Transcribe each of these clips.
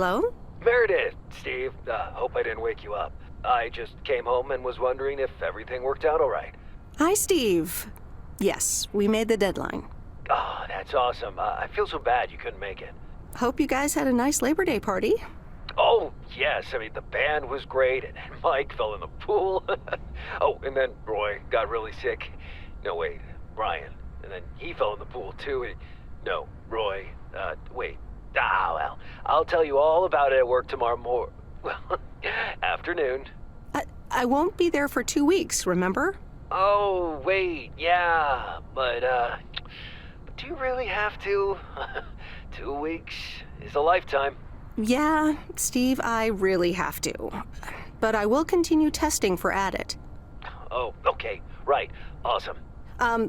Hello? Meredith, Steve, hope I didn't wake you up. I just came home and was wondering if everything worked out all right. Hi, Steve. Yes, we made the deadline. Oh, that's awesome. I feel so bad you couldn't make it. Hope you guys had a nice Labor Day party. Oh, yes. I mean, the band was great, and Mike fell in the pool. Oh, and then Roy got really sick. No, wait, Brian. And then he fell in the pool, too. No, Roy. Wait. Well, I'll tell you all about it at work tomorrow afternoon. I won't be there for 2 weeks, remember? Oh, wait, yeah, but do you really have to? 2 weeks is a lifetime. Yeah, Steve, I really have to. But I will continue testing for Addit. Oh, okay, right, awesome. I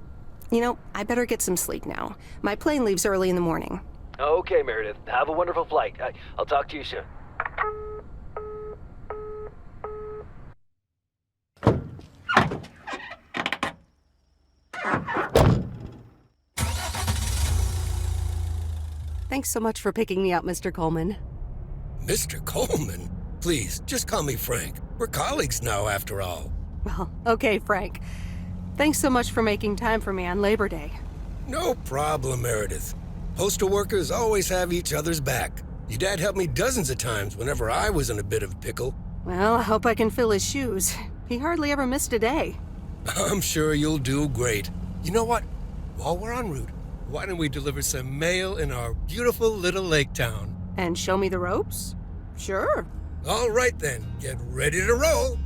better get some sleep now. My plane leaves early in the morning. Okay, Meredith, have a wonderful flight. I'll talk to you soon. Thanks so much for picking me up, Mr. Coleman. Mr. Coleman? Please, just call me Frank. We're colleagues now, after all. Well, okay, Frank. Thanks so much for making time for me on Labor Day. No problem, Meredith. Postal workers always have each other's back. Your dad helped me dozens of times whenever I was in a bit of a pickle. Well, I hope I can fill his shoes. He hardly ever missed a day. I'm sure you'll do great. You know what? While we're en route, why don't we deliver some mail in our beautiful little lake town? And show me the ropes? Sure. All right then, get ready to roll.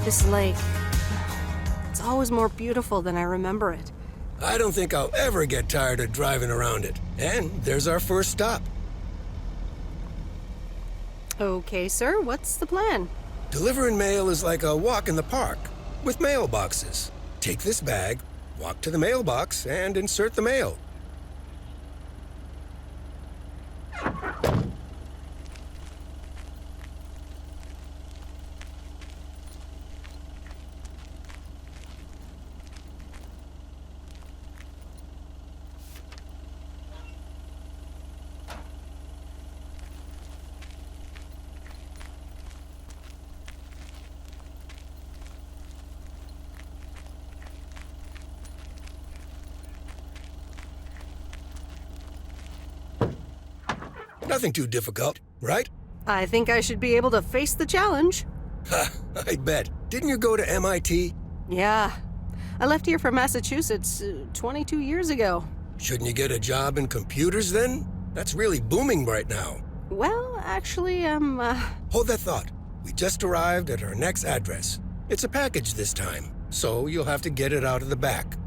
This lake, it's always more beautiful than I remember it. I don't think I'll ever get tired of driving around it. And there's our first stop. Okay, sir, what's the plan? Delivering mail is like a walk in the park, with mailboxes. Take this bag, walk to the mailbox, and insert the mail. Nothing too difficult, right? I think I should be able to face the challenge. Ha, I bet. Didn't you go to MIT? Yeah. I left here from Massachusetts 22 years ago. Shouldn't you get a job in computers then? That's really booming right now. Well, actually, Hold that thought. We just arrived at our next address. It's a package this time, so you'll have to get it out of the back.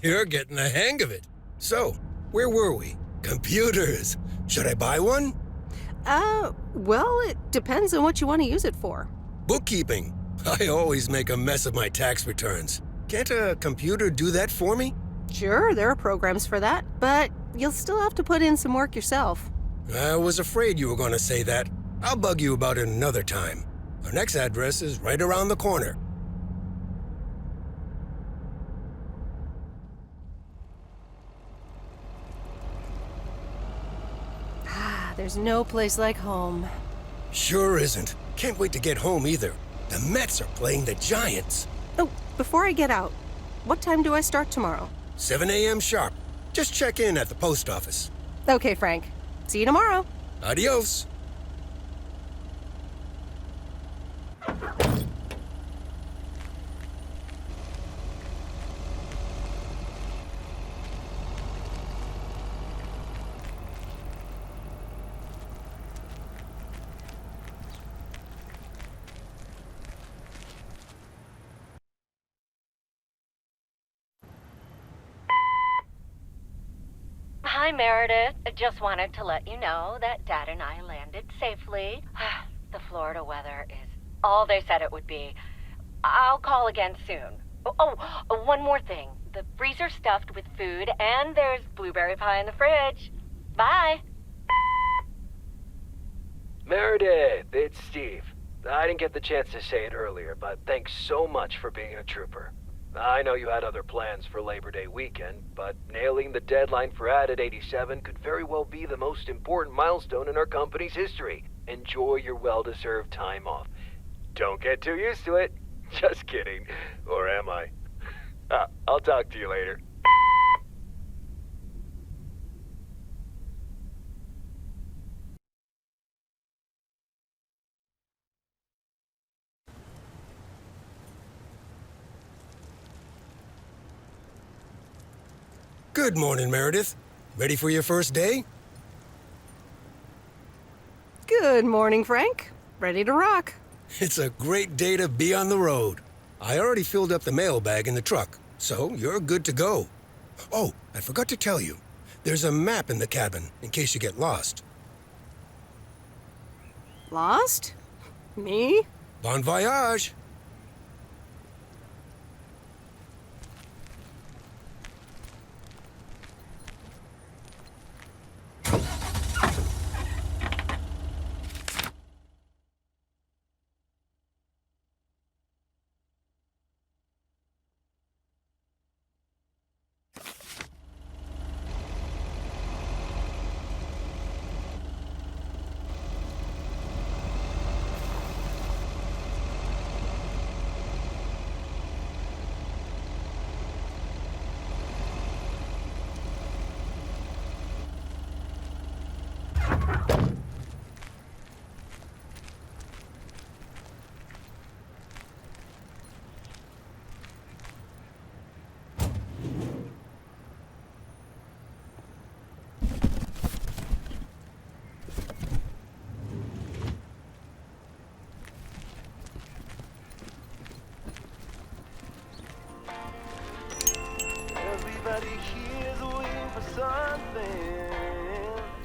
You're getting the hang of it. So, where were we? Computers. Should I buy one? Well, it depends on what you want to use it for. Bookkeeping. I always make a mess of my tax returns. Can't a computer do that for me? Sure, there are programs for that, but you'll still have to put in some work yourself. I was afraid you were going to say that. I'll bug you about it another time. Our next address is right around the corner. There's no place like home. Sure isn't. Can't wait to get home either. The Mets are playing the Giants. Oh, before I get out, what time do I start tomorrow? 7 a.m. sharp. Just check in at the post office. Okay, Frank. See you tomorrow. Adios. Hi, Meredith. I just wanted to let you know that Dad and I landed safely. The Florida weather is all they said it would be. I'll call again soon. One more thing. The freezer's stuffed with food, and there's blueberry pie in the fridge. Bye. Meredith, it's Steve. I didn't get the chance to say it earlier, but thanks so much for being a trooper. I know you had other plans for Labor Day weekend, but nailing the deadline for Added 87 could very well be the most important milestone in our company's history. Enjoy your well-deserved time off. Don't get too used to it. Just kidding. Or am I? I'll talk to you later. Good morning, Meredith. Ready for your first day? Good morning, Frank. Ready to rock. It's a great day to be on the road. I already filled up the mailbag in the truck, so you're good to go. Oh, I forgot to tell you. There's a map in the cabin in case you get lost. Lost? Me? Bon voyage!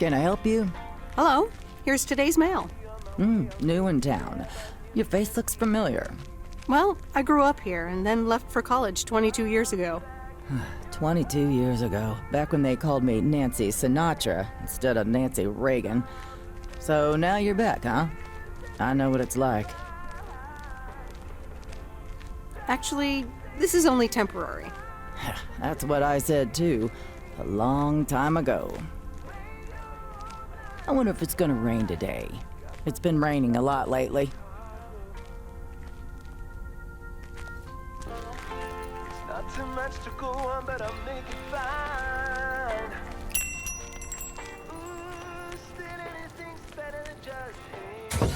Can I help you? Hello. Here's today's mail. New in town. Your face looks familiar. Well, I grew up here and then left for college 22 years ago. 22 years ago, back when they called me Nancy Sinatra instead of Nancy Reagan. So now you're back, huh? I know what it's like. Actually, this is only temporary. That's what I said too, a long time ago. I wonder if it's gonna rain today. It's been raining a lot lately. Not too much to go on, but I'll make it fine. Ooh, still anything's better than just hate.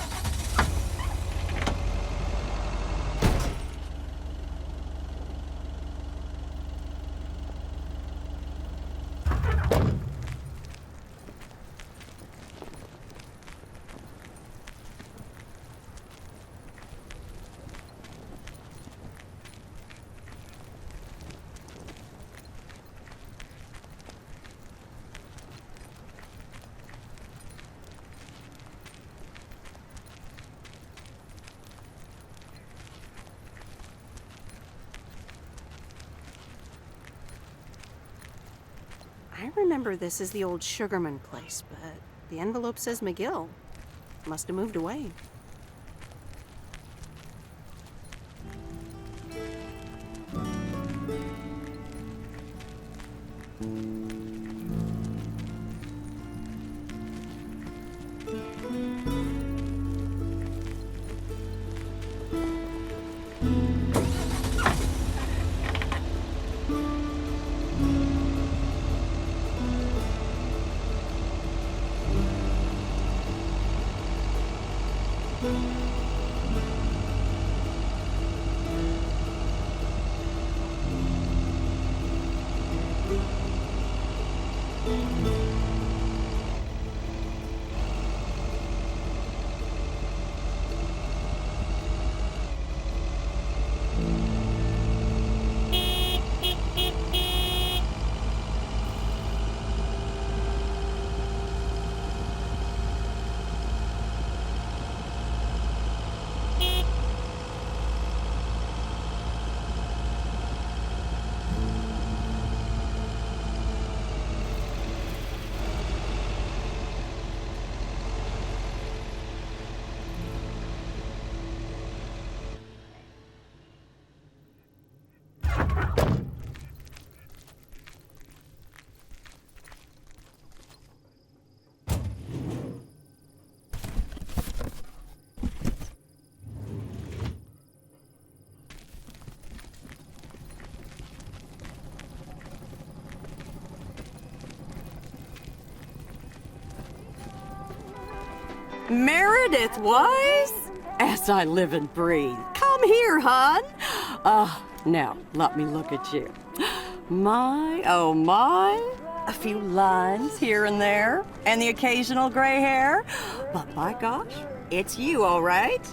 I remember this as the old Sugarman place, but the envelope says McGill. Must have moved away. Meredith Wise? As I live and breathe. Come here, hon. Now, let me look at you. My, oh my. A few lines here and there, and the occasional gray hair. But by gosh, it's you, all right?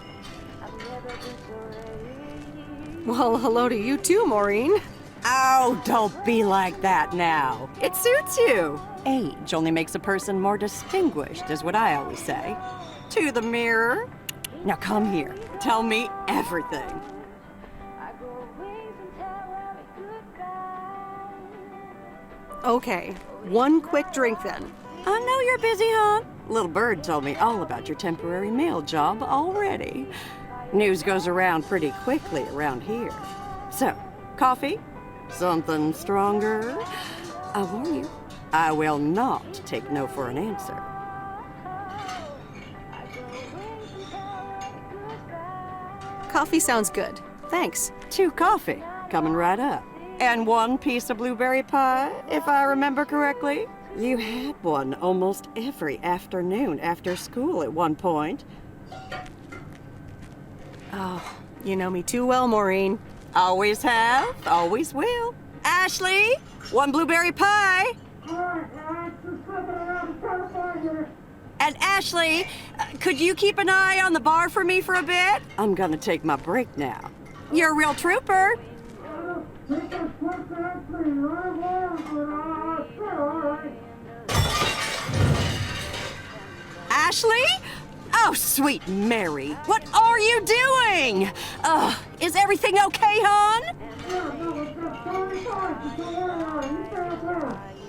Well, hello to you too, Maureen. Oh, don't be like that now. It suits you. Age only makes a person more distinguished, is what I always say. To the mirror. Now come here. Tell me everything. Okay, one quick drink then. I know you're busy, hon. Little Bird told me all about your temporary mail job already. News goes around pretty quickly around here. So, coffee? Something stronger? I warn you, I will not take no for an answer. Coffee sounds good. Thanks. 2 coffee, coming right up. And 1 piece of blueberry pie, if I remember correctly. You had one almost every afternoon after school at one point. Oh, you know me too well, Maureen. Always have, always will. Ashley, 1 blueberry pie. And Ashley, could you keep an eye on the bar for me for a bit? I'm gonna take my break now. You're a real trooper. Ashley? Oh, sweet Mary, what are you doing? Is everything okay, hon?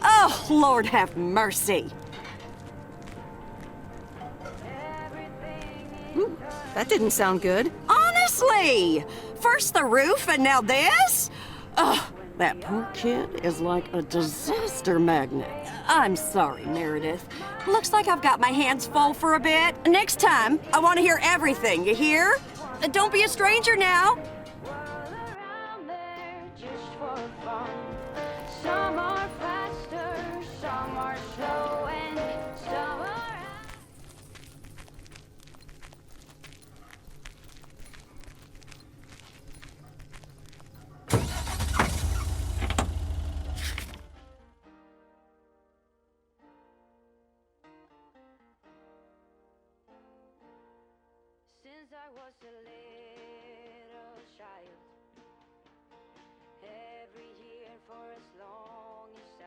Oh, Lord have mercy. That didn't sound good. Honestly, first the roof and now this? Ugh, that poor kid is like a disaster magnet. I'm sorry, Meredith. Looks like I've got my hands full for a bit. Next time, I want to hear everything, you hear? Don't be a stranger now. Some are faster, some are slow, and some are... Since I was a little child, every year for as long as I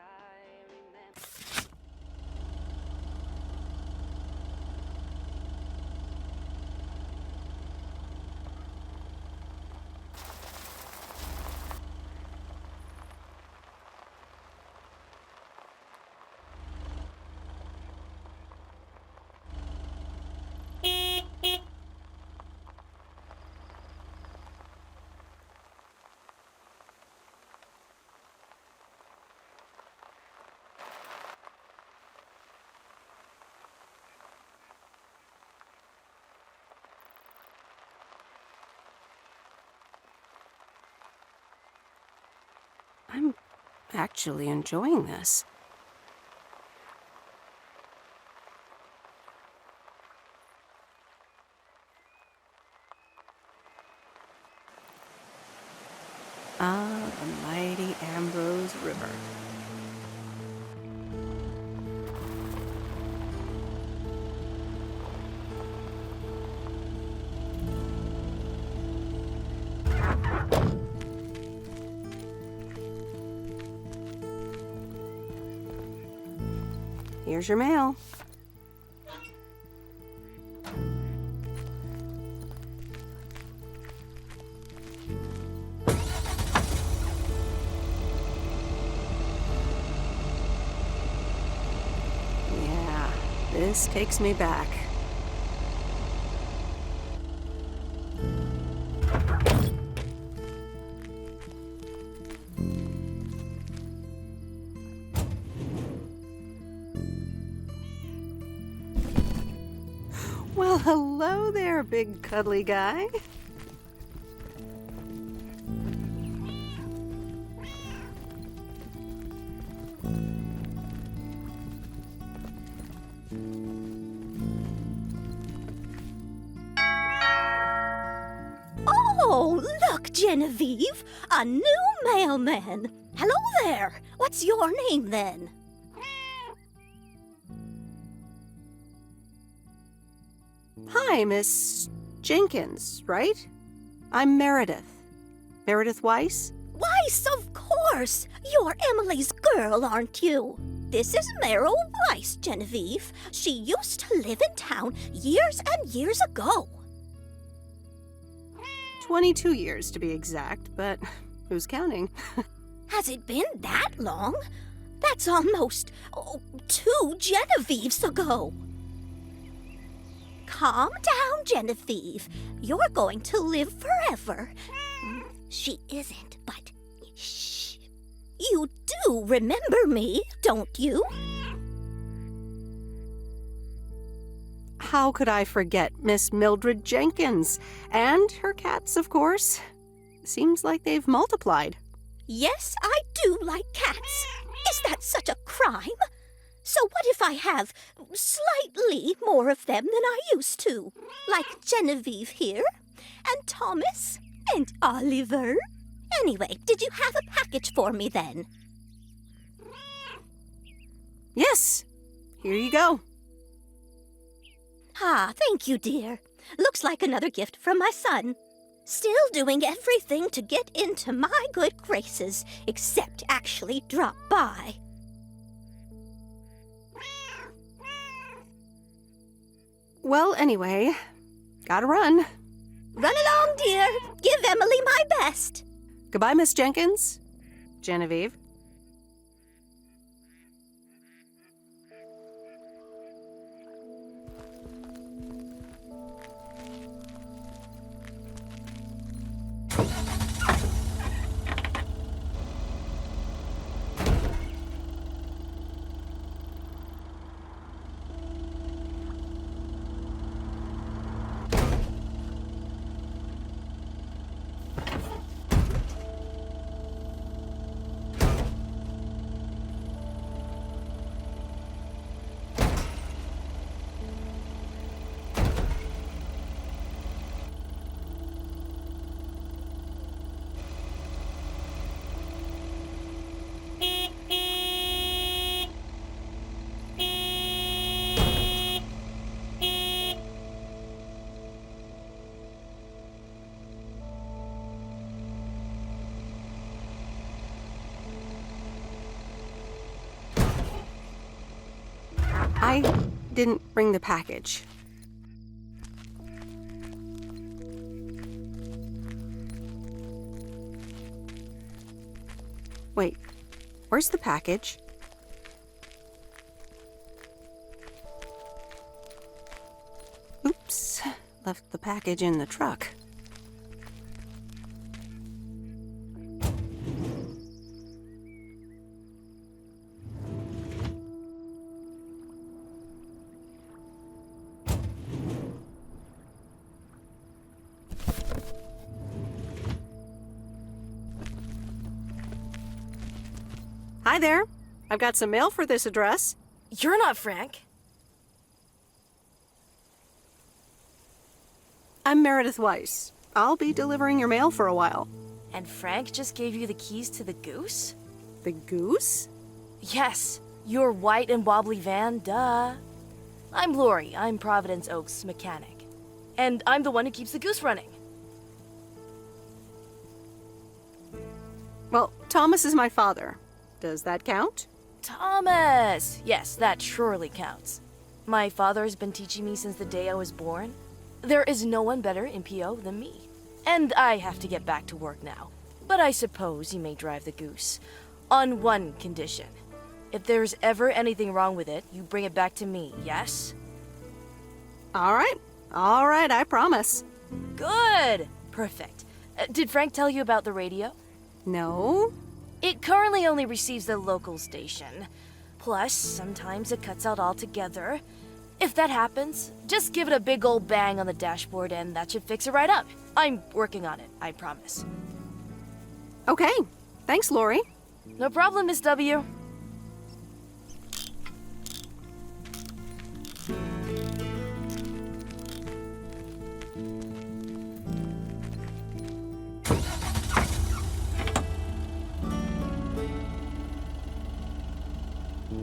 remember. I'm actually enjoying this. Ah, the mighty Ambrose River. Here's your mail. Yeah, this takes me back. Well, hello there, big cuddly guy. luck, Genevieve! A new mailman! Hello there! What's your name then? Hi, Miss Jenkins, right? I'm Meredith. Meredith Weiss? Weiss, of course! You're Emily's girl, aren't you? This is Meryl Weiss, Genevieve. She used to live in town years and years ago. 22 years to be exact, but who's counting? Has it been that long? That's almost 2 Genevieves ago. Calm down, Genevieve. You're going to live forever. She isn't, but shh. You do remember me, don't you? How could I forget Miss Mildred Jenkins? And her cats, of course. Seems like they've multiplied. Yes, I do like cats. Is that such a crime? So what if I have slightly more of them than I used to? Like Genevieve here, and Thomas, and Oliver. Anyway, did you have a package for me then? Yes, here you go. Ah, thank you, dear. Looks like another gift from my son. Still doing everything to get into my good graces, except actually drop by. Well, anyway, gotta run. Run along, dear. Give Emily my best. Goodbye, Miss Jenkins. Genevieve. I didn't bring the package. Wait, where's the package? Oops, left the package in the truck. Hi there. I've got some mail for this address. You're not Frank. I'm Meredith Weiss. I'll be delivering your mail for a while. And Frank just gave you the keys to the Goose? The Goose? Yes, your white and wobbly van, duh. I'm Lori. I'm Providence Oaks' mechanic. And I'm the one who keeps the Goose running. Well, Thomas is my father. Does that count? Thomas! Yes, that surely counts. My father has been teaching me since the day I was born. There is no one better in PO than me. And I have to get back to work now. But I suppose you may drive the Goose. On one condition. If there's ever anything wrong with it, you bring it back to me, yes? All right, I promise. Good! Perfect. Did Frank tell you about the radio? No? It currently only receives the local station. Plus, sometimes it cuts out altogether. If that happens, just give it a big old bang on the dashboard and that should fix it right up. I'm working on it, I promise. Okay. Thanks, Lori. No problem, Miss W. Oh,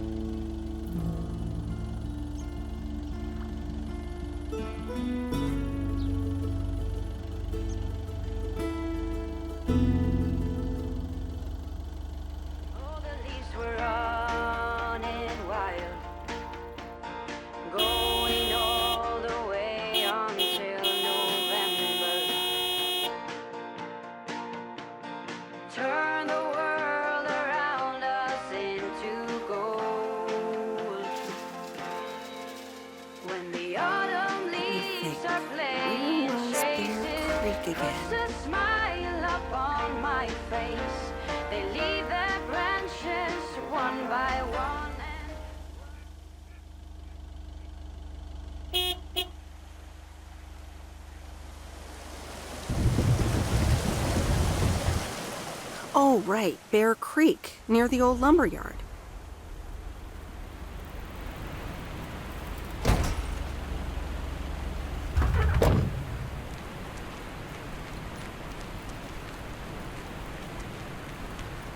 the leaves were running wild, going all the way until November. Turn the world around us into gold. When the autumn leaves are playing Where was Bear chases, Creek again? puts a smile upon my face. They leave their branches one by one. Oh, right, Bear Creek, near the old lumber yard.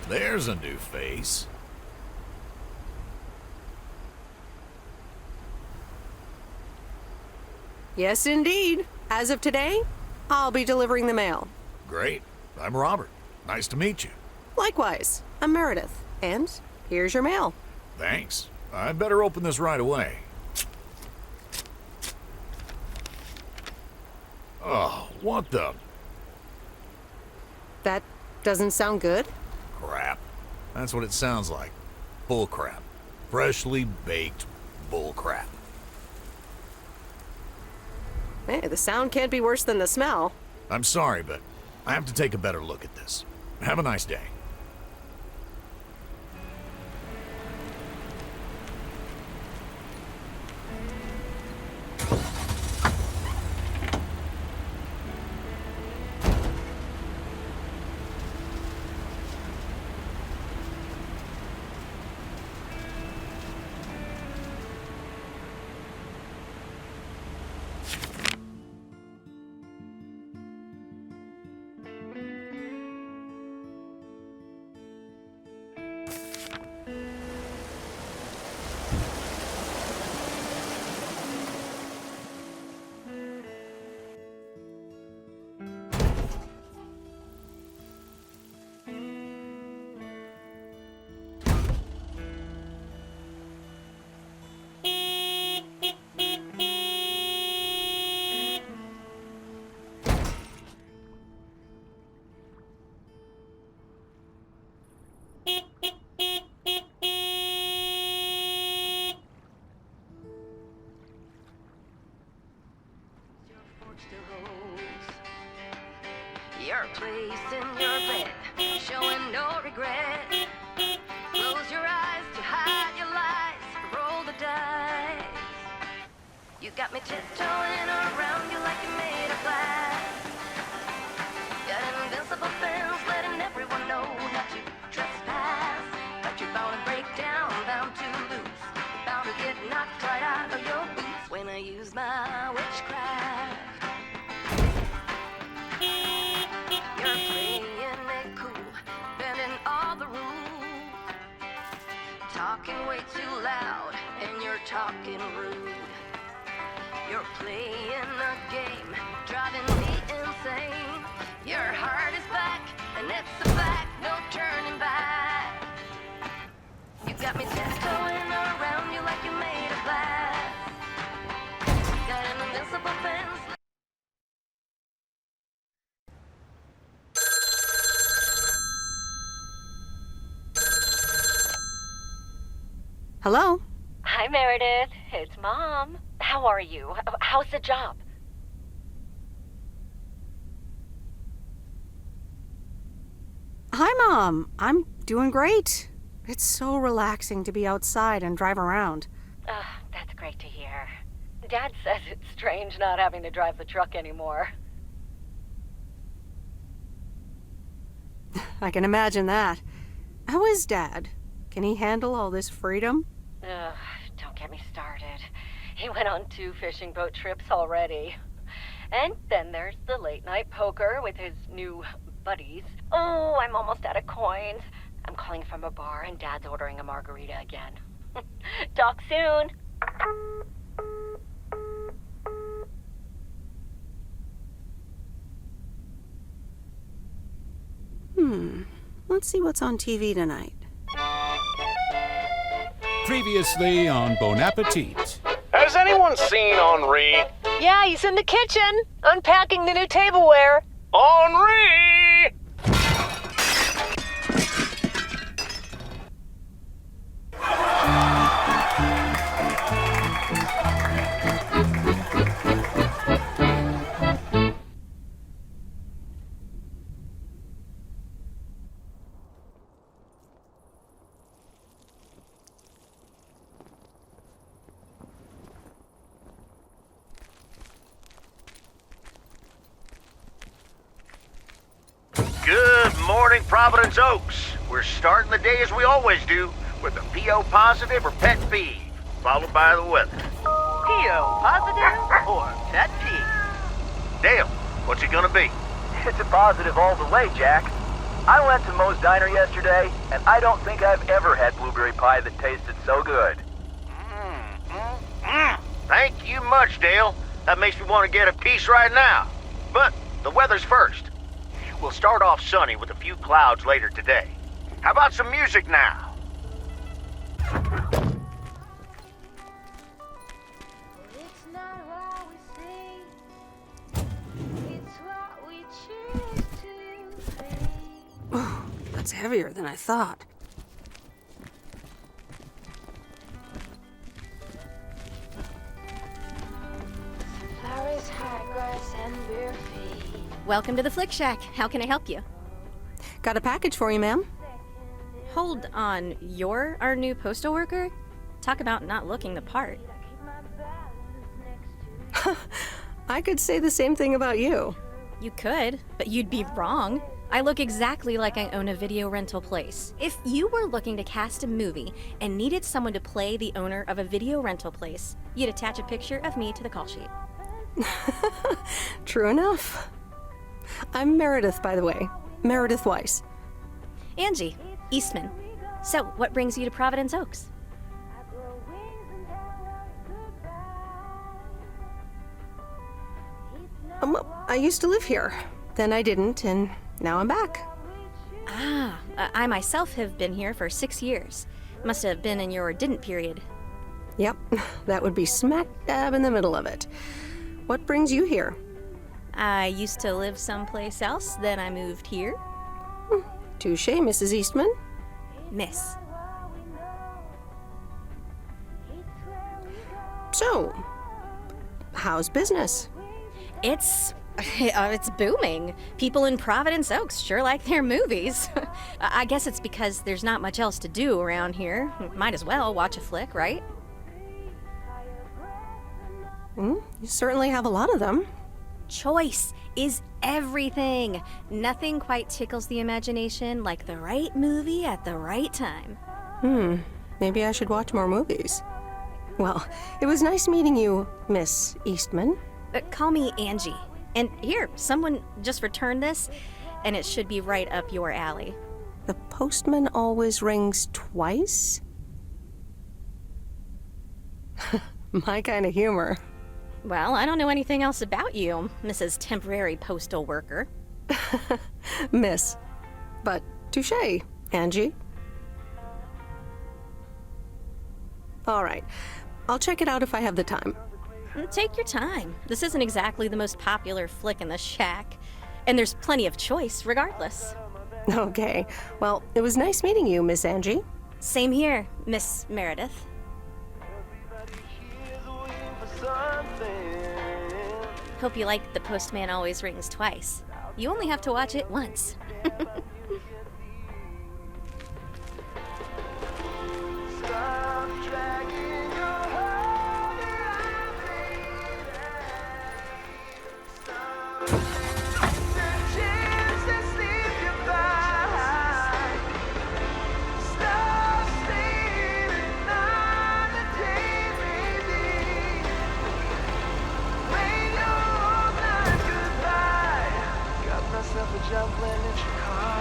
There's a new face. Yes, indeed. As of today, I'll be delivering the mail. Great. I'm Robert. Nice to meet you. Likewise, I'm Meredith. And here's your mail. Thanks. I'd better open this right away. Oh, what the That doesn't sound good. crap? That's what it sounds like. Bull crap. Freshly baked bull crap. Hey, the sound can't be worse than the smell. I'm sorry, but I have to take a better look at this. Have a nice day. Your place in your bed, showing no regret. Close your eyes to hide your lies, roll the dice. You got me tiptoeing around you like you're made of glass. Got an invincible fence, letting everyone know not to trespass. But you're bound to break down, bound to lose, bound to get knocked right out of your boots when I use my witchcraft. You're playing it cool, bending all the rules. Talking way too loud, and you're talking rude. You're playing a game, driving me insane. Your heart is back, and it's a fact, no turning back. You got me tiptoeing around you like you're made of glass. Got an invincible fence. Hello? Hi, Meredith. It's Mom. How are you? How's the job? Hi, Mom. I'm doing great. It's so relaxing to be outside and drive around. That's great to hear. Dad says it's strange not having to drive the truck anymore. I can imagine that. How is Dad? Can he handle all this freedom? Don't get me started. He went on 2 fishing boat trips already. And then there's the late night poker with his new buddies. Oh, I'm almost out of coins. I'm calling from a bar and Dad's ordering a margarita again. Talk soon. Let's see what's on TV tonight. Previously on Bon Appetit. Has anyone seen Henri? Yeah, he's in the kitchen, unpacking the new tableware. Henri! Good morning, Providence Oaks. We're starting the day as we always do, with a PO positive or pet peeve, followed by the weather. PO positive or pet peeve? Dale, what's it gonna be? It's a positive all the way, Jack. I went to Moe's Diner yesterday, and I don't think I've ever had blueberry pie that tasted so good. Thank you much, Dale. That makes me want to get a piece right now. But the weather's first. We'll start off sunny with a few clouds later today. How about some music now? It's not what we see, it's what we choose to be. That's heavier than I thought. Flowers, hot grass, and bare feet. Welcome to the Flick Shack. How can I help you? Got a package for you, ma'am. Hold on. You're our new postal worker? Talk about not looking the part. I could say the same thing about you. You could, but you'd be wrong. I look exactly like I own a video rental place. If you were looking to cast a movie and needed someone to play the owner of a video rental place, you'd attach a picture of me to the call sheet. True enough. I'm Meredith, by the way. Meredith Weiss. Angie, Eastman. So, what brings you to Providence Oaks? I used to live here. Then I didn't, and now I'm back. I myself have been here for 6 years. Must have been in your didn't period. Yep, that would be smack dab in the middle of it. What brings you here? I used to live someplace else, then I moved here. Touché, Mrs. Eastman. Miss. So, how's business? It's booming. People in Providence Oaks sure like their movies. I guess it's because there's not much else to do around here. Might as well watch a flick, right? You certainly have a lot of them. Choice is everything. Nothing quite tickles the imagination like the right movie at the right time. Maybe I should watch more movies. Well, it was nice meeting you, Miss Eastman. Call me Angie. And here, someone just returned this, and it should be right up your alley. The postman always rings twice? My kind of humor. Well, I don't know anything else about you, Mrs. Temporary Postal Worker. Miss. But touché, Angie. All right. I'll check it out if I have the time. Take your time. This isn't exactly the most popular flick in the shack, and there's plenty of choice regardless. Okay. Well, it was nice meeting you, Miss Angie. Same here, Miss Meredith. Hope you like The Postman Always Rings Twice. You only have to watch it once. Jump land in Chicago.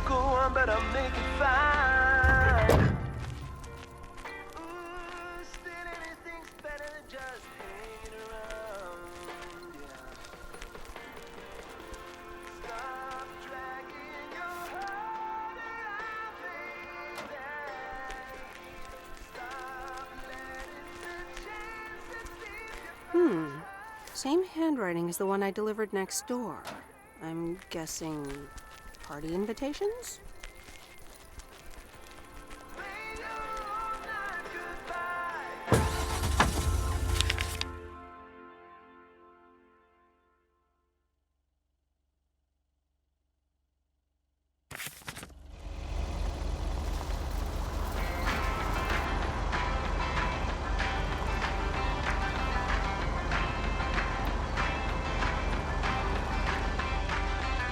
cool one, but I'll make it fine. Ooh, still anything's better than just hanging around, yeah. Stop dragging your heart around, baby. Stop letting the chains that leave you. Same handwriting as the one I delivered next door. I'm guessing party invitations?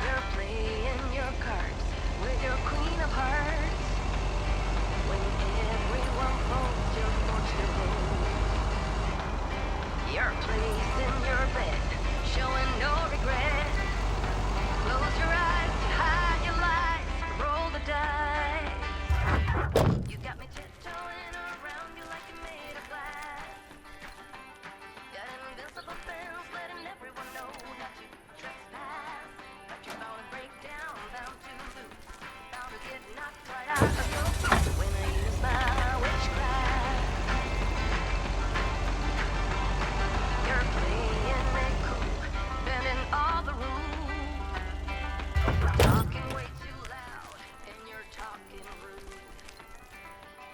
You're playing your cards with your queen of hearts. When everyone folds, you're forced to hold. Your place in your bed, showing no regret. Close your eyes to hide your lies, roll the dice. You got me tiptoeing around you like you're made of glass. Got an invisible fence letting everyone know that you trespass. But you're bound to break down, bound to lose, bound to get knocked right out of your feet when I use my witchcraft. You're playing it cool, bending all the rules. Talking way too loud, and you're talking rude.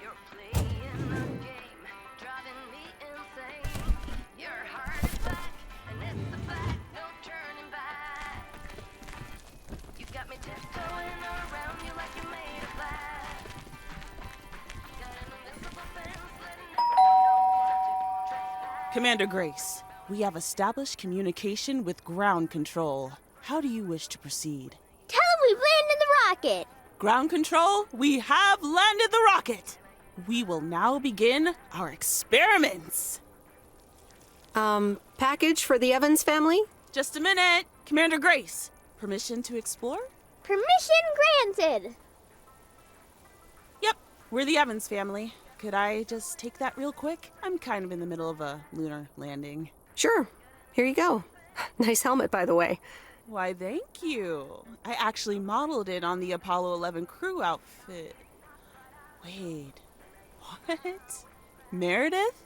You're playing a game, driving me insane. Your heart is black, and it's a fact, no turning back. You got me tiptoeing around you like you're made of glass. Got an invisible fence letting everyone know that you trespass. Commander Grace, we have established communication with ground control. How do you wish to proceed? Tell him we've landed the rocket. Ground control, we have landed the rocket. We will now begin our experiments. Package for the Evans family? Just a minute. Commander Grace, permission to explore? Permission granted. Yep, we're the Evans family. Could I just take that real quick? I'm kind of in the middle of a lunar landing. Sure. Here you go. Nice helmet, by the way. Why, thank you. I actually modeled it on the Apollo 11 crew outfit. Wait, what? Meredith?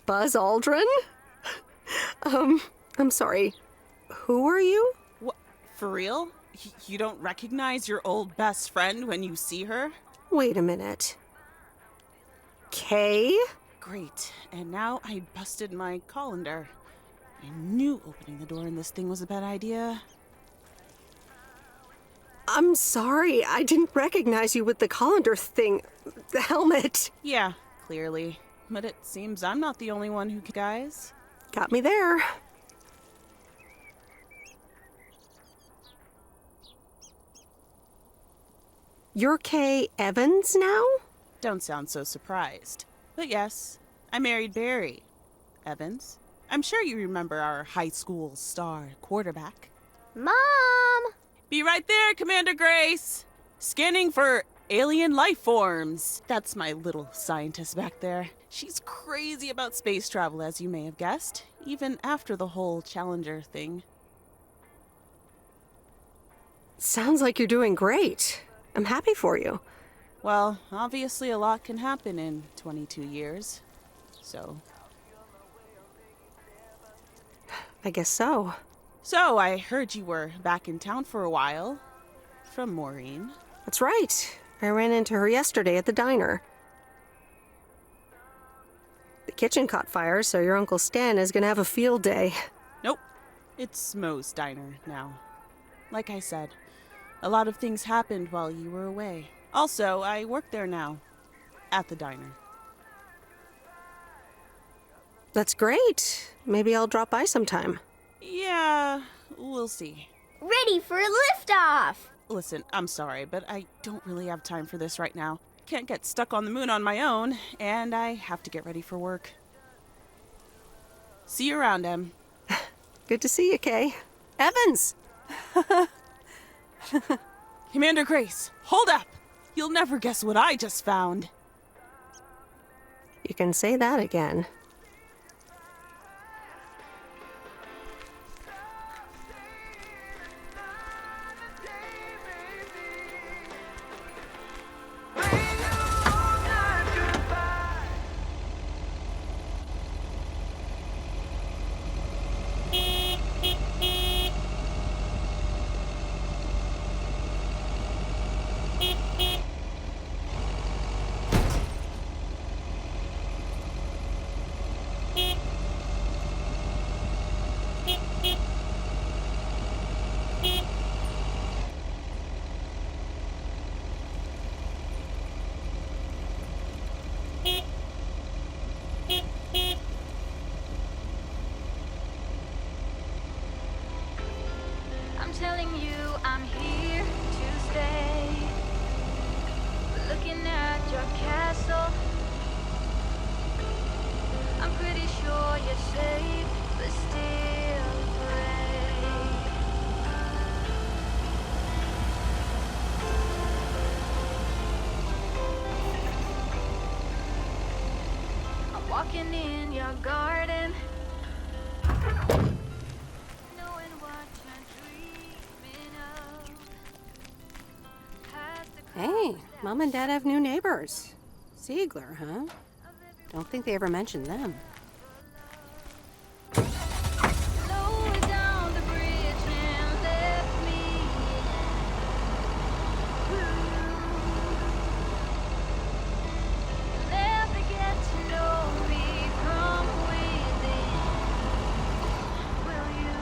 Buzz Aldrin? I'm sorry. Who are you? What? For real? You don't recognize your old best friend when you see her? Wait a minute. Kay? Great. And now I busted my colander. I knew opening the door in this thing was a bad idea. I'm sorry. I didn't recognize you with the colander thing. The helmet. Yeah, clearly. But it seems I'm not the only one who guys. Got me there. You're Kay Evans now? Don't sound so surprised. But yes, I married Barry Evans. I'm sure you remember our high school star quarterback. Mom! Be right there, Commander Grace! Scanning for alien life forms. That's my little scientist back there. She's crazy about space travel, as you may have guessed, even after the whole Challenger thing. Sounds like you're doing great. I'm happy for you. Well, obviously a lot can happen in 22 years. So... I guess so. So, I heard you were back in town for a while. From Maureen. That's right. I ran into her yesterday at the diner. The kitchen caught fire, so your Uncle Stan is gonna have a field day. Nope. It's Moe's diner now. Like I said, a lot of things happened while you were away. Also, I work there now. At the diner. That's great. Maybe I'll drop by sometime. Yeah, we'll see. Ready for a liftoff! Listen, I'm sorry, but I don't really have time for this right now. Can't get stuck on the moon on my own, and I have to get ready for work. See you around, Em. Good to see you, Kay. Evans! Commander Grace, hold up! You'll never guess what I just found. You can say that again. I'm telling you, I'm here to stay. Looking at your castle, I'm pretty sure you're safe, but still afraid. I'm walking in your garden, knowing what you're dreaming of. Hey, Mom and Dad have new neighbors. Ziegler, huh? Don't think they ever mentioned them. Lower down the bridge and let me never get to know me from within. Will you?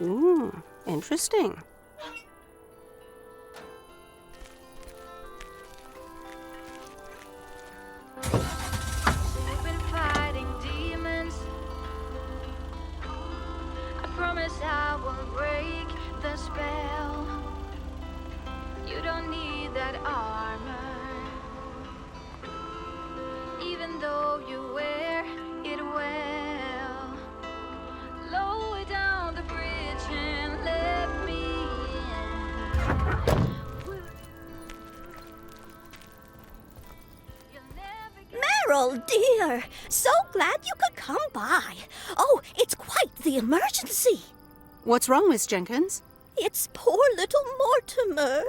Ooh, interesting. I've been fighting demons. I promise I won't break the spell. You don't need that armor, even though you wear it well. Lower down the bridge and let me Meryl, dear, so glad you could come by. Oh, it's quite the emergency. What's wrong, Miss Jenkins? It's poor little Mortimer.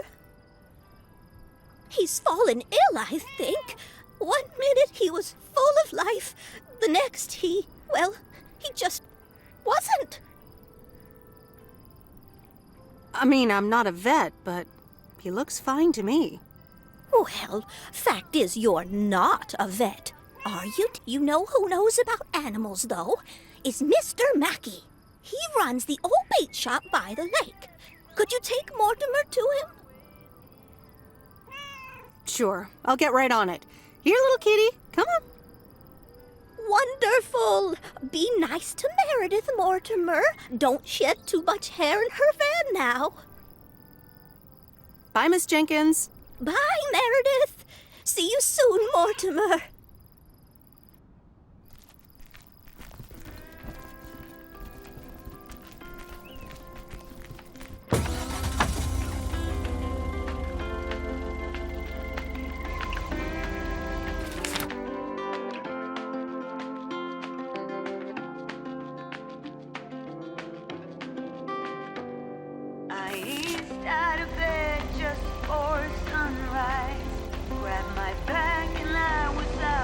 He's fallen ill, I think. 1 minute he was full of life, the next he just wasn't. I mean, I'm not a vet, but he looks fine to me. Well, fact is you're not a vet, are you? You know who knows about animals, though? Is Mr. Mackey. He runs the old bait shop by the lake. Could you take Mortimer to him? Sure, I'll get right on it. Here, little kitty, come on. Wonderful! Be nice to Meredith, Mortimer. Don't shed too much hair in her van now. Bye, Miss Jenkins. Bye, Meredith. See you soon, Mortimer. I eased out of bed just before sunrise. Grabbed my bag and I was out.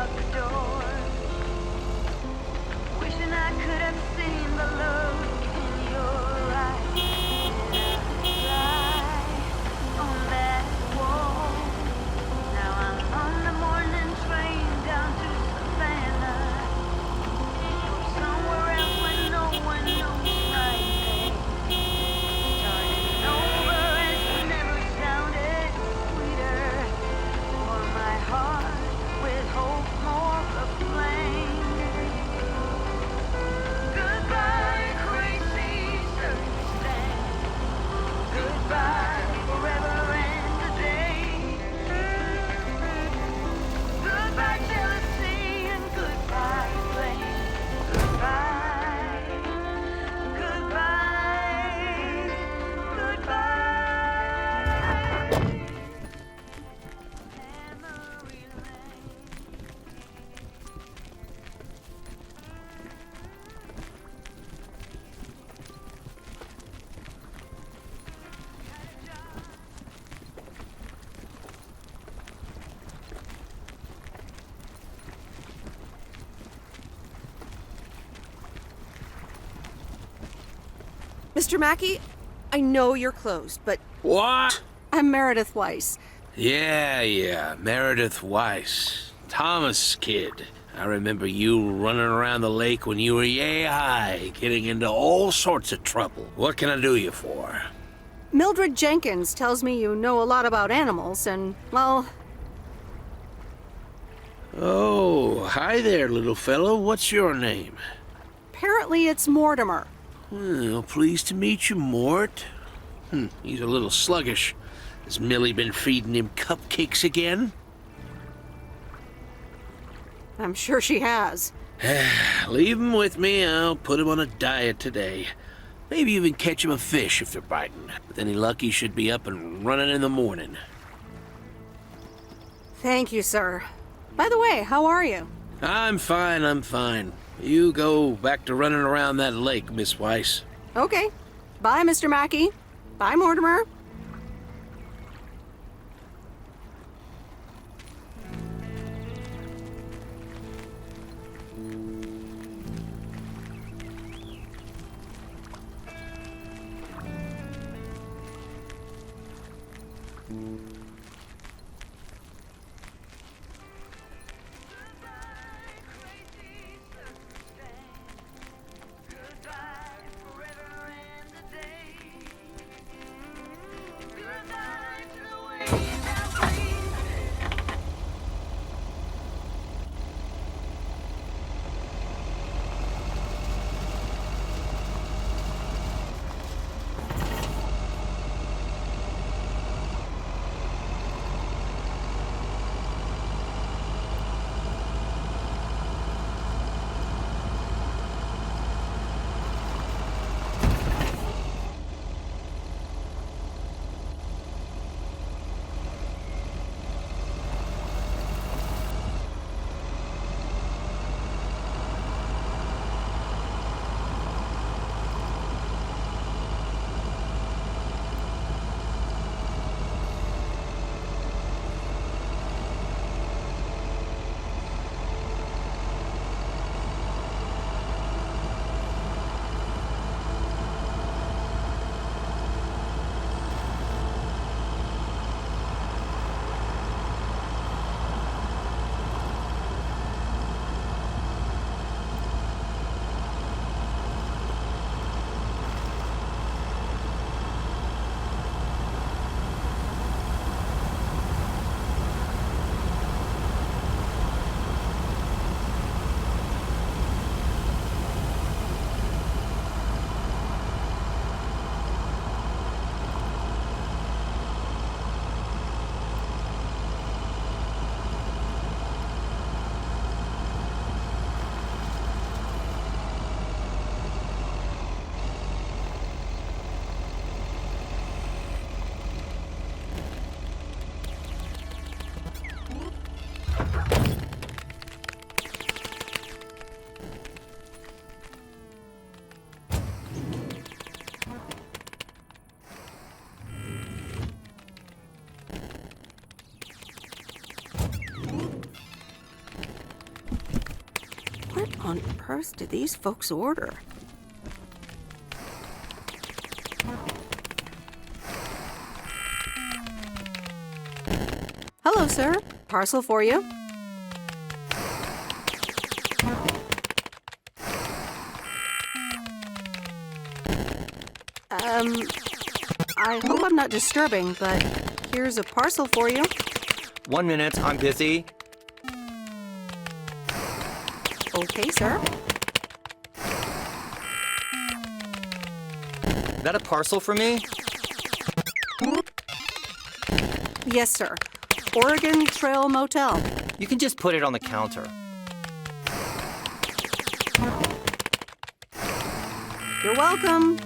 Mr. Mackey, I know you're closed, but What? I'm Meredith Weiss. Yeah, Meredith Weiss. Thomas' kid. I remember you running around the lake when you were yay high, getting into all sorts of trouble. What can I do you for? Mildred Jenkins tells me you know a lot about animals, and, well... Oh, hi there, little fellow. What's your name? Apparently it's Mortimer. Well, pleased to meet you, Mort. He's a little sluggish. Has Millie been feeding him cupcakes again? I'm sure she has. Leave him with me. I'll put him on a diet today. Maybe even catch him a fish if they're biting. With any luck, he should be up and running in the morning. Thank you, sir. By the way, how are you? I'm fine. You go back to running around that lake, Miss Weiss. Okay. Bye, Mr. Mackey. Bye, Mortimer. What on earth did these folks order? Hello, sir. Parcel for you. I hope I'm not disturbing, but here's a parcel for you. 1 minute, I'm busy. Okay, sir. Is that a parcel for me? Yes, sir. Oregon Trail Motel. You can just put it on the counter. You're welcome.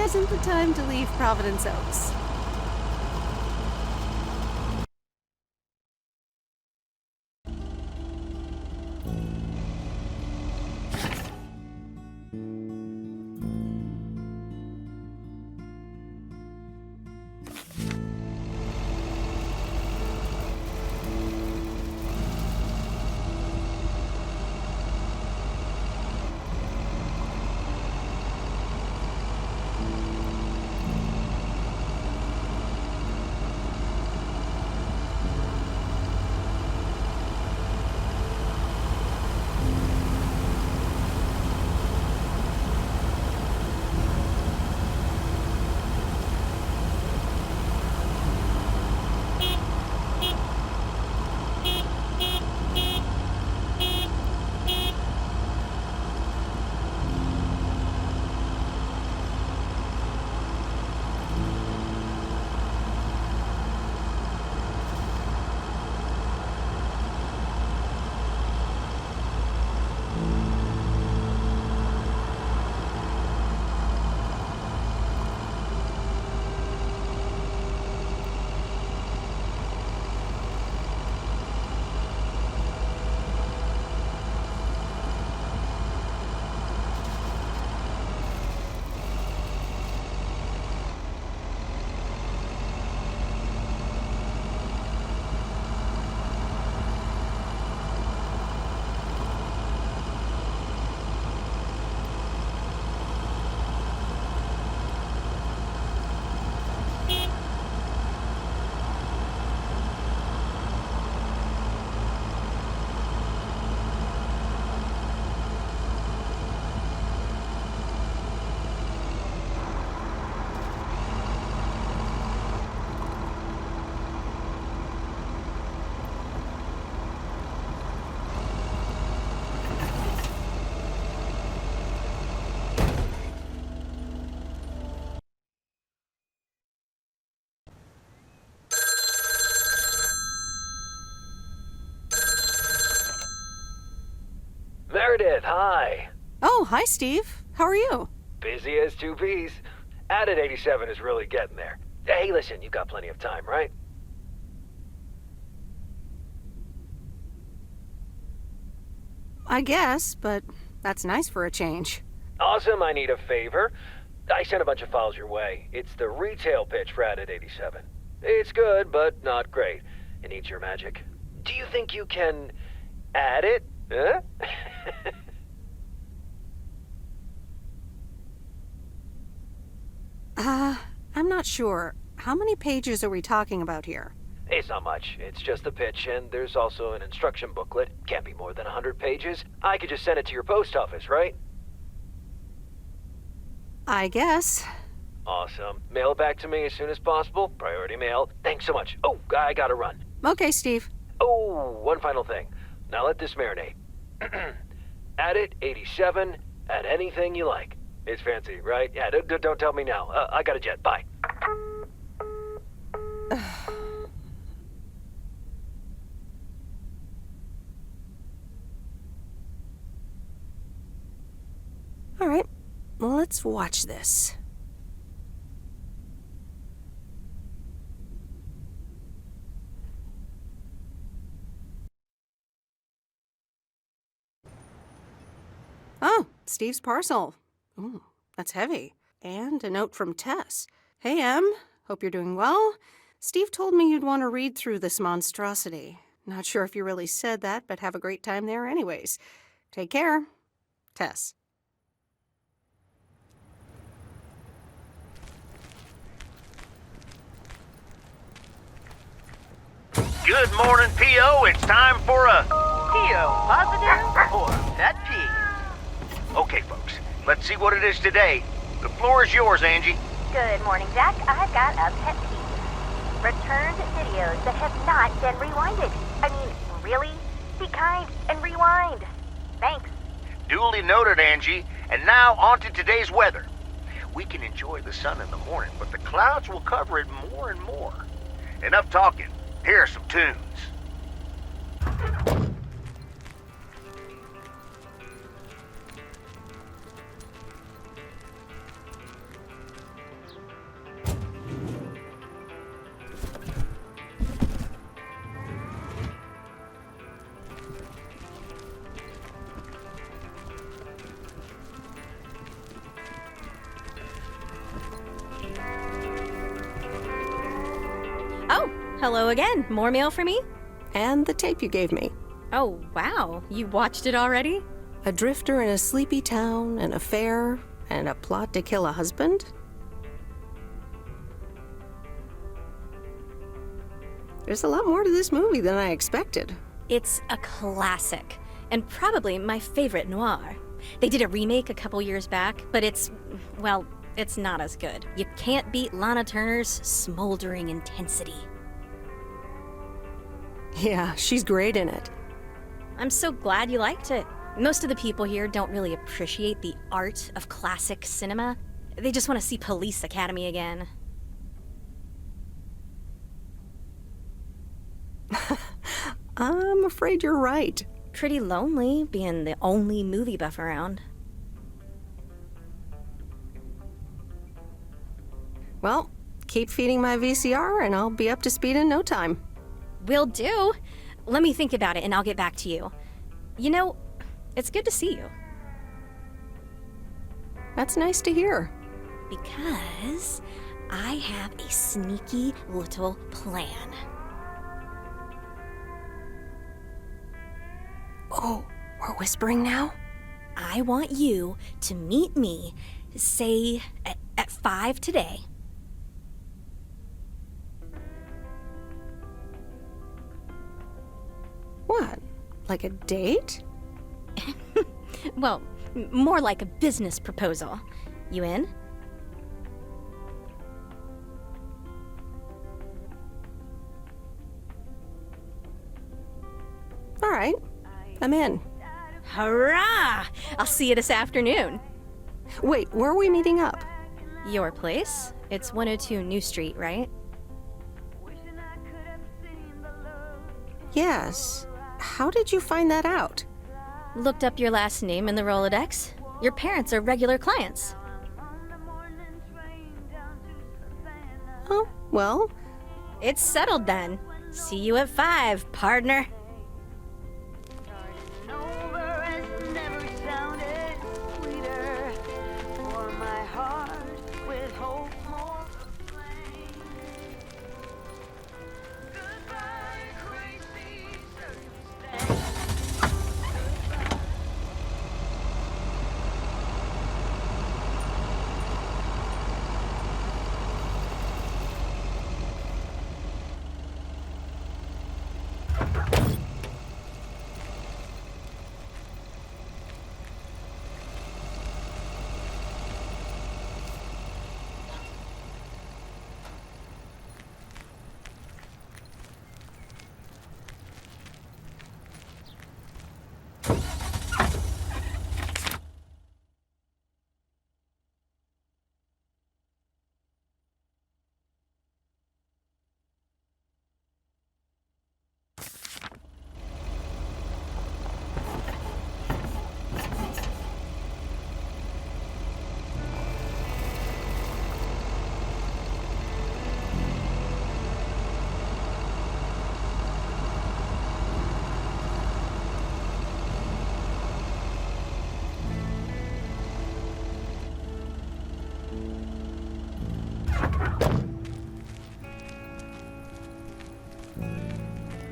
hasn't the time to leave Providence Oaks. Meredith, hi. Oh, hi, Steve. How are you? Busy as two peas. Added 87 is really getting there. Hey, listen, you got plenty of time, right? I guess, but that's nice for a change. Awesome, I need a favor. I sent a bunch of files your way. It's the retail pitch for Added 87. It's good, but not great. It needs your magic. Do you think you can add it? Huh? I'm not sure. How many pages are we talking about here? It's not much. It's just the pitch, and there's also an instruction booklet. Can't be more than 100 pages. I could just send it to your post office, right? I guess. Awesome. Mail it back to me as soon as possible. Priority mail. Thanks so much. Oh, I gotta run. Okay, Steve. Oh, one final thing. Now let this marinate. Add it, 87, add anything you like. It's fancy, right? Yeah, don't tell me now. I got a jet. Bye. All right, let's watch this. Oh, Steve's parcel. Ooh, that's heavy. And a note from Tess. Hey, Em. Hope you're doing well. Steve told me you'd want to read through this monstrosity. Not sure if you really said that, but have a great time there anyways. Take care. Tess. Good morning, P.O. It's time for a... P.O. positive or pet peeve? Okay, folks. Let's see what it is today. The floor is yours, Angie. Good morning, Jack. I've got a pet peeve. Returned videos that have not been rewinded. I mean, really? Be kind and rewind. Thanks. Duly noted, Angie. And now on to today's weather. We can enjoy the sun in the morning, but the clouds will cover it more and more. Enough talking. Here are some tunes. Hello again. More mail for me? And the tape you gave me. Oh, wow. You watched it already? A drifter in a sleepy town, an affair, and a plot to kill a husband? There's a lot more to this movie than I expected. It's a classic, and probably my favorite noir. They did a remake a couple years back, but it's not as good. You can't beat Lana Turner's smoldering intensity. Yeah, she's great in it. I'm so glad you liked it. Most of the people here don't really appreciate the art of classic cinema. They just want to see Police Academy again. I'm afraid you're right. Pretty lonely being the only movie buff around. Well, keep feeding my VCR and I'll be up to speed in no time. Will do. Let me think about it and I'll get back to you. You know, it's good to see you. That's nice to hear. Because I have a sneaky little plan. Oh, we're whispering now? I want you to meet me, say, at 5 today. What? Like a date? Well, more like a business proposal. You in? All right. I'm in. Hurrah! I'll see you this afternoon. Wait, where are we meeting up? Your place? It's 102 New Street, right? Yes. How did you find that out? Looked up your last name in the Rolodex. Your parents are regular clients. Oh, well. It's settled then. See you at 5, partner.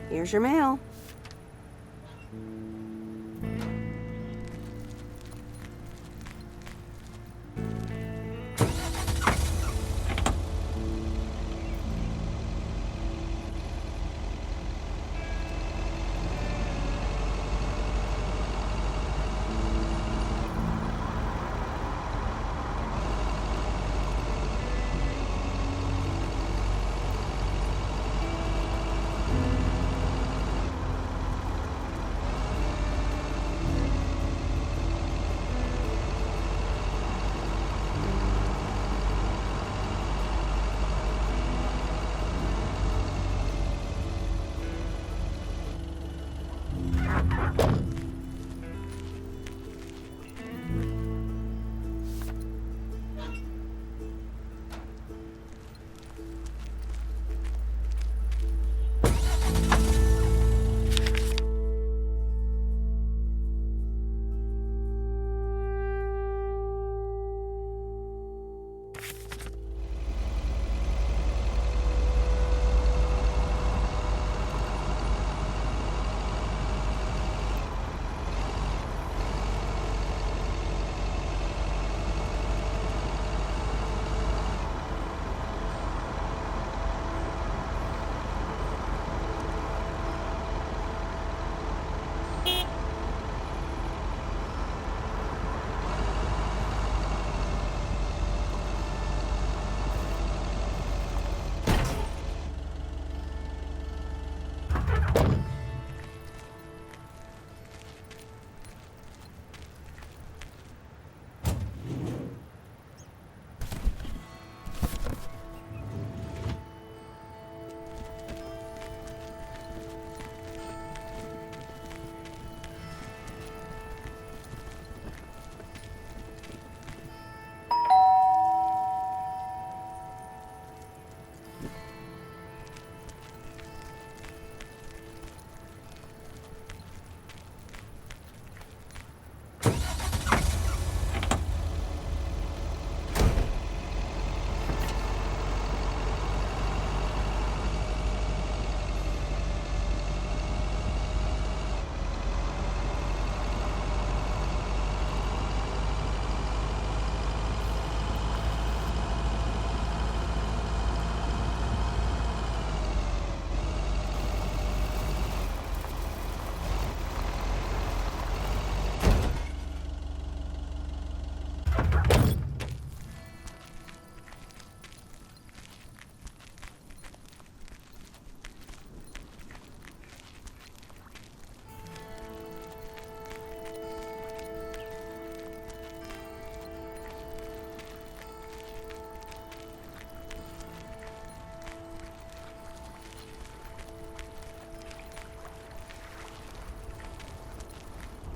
Here's your mail.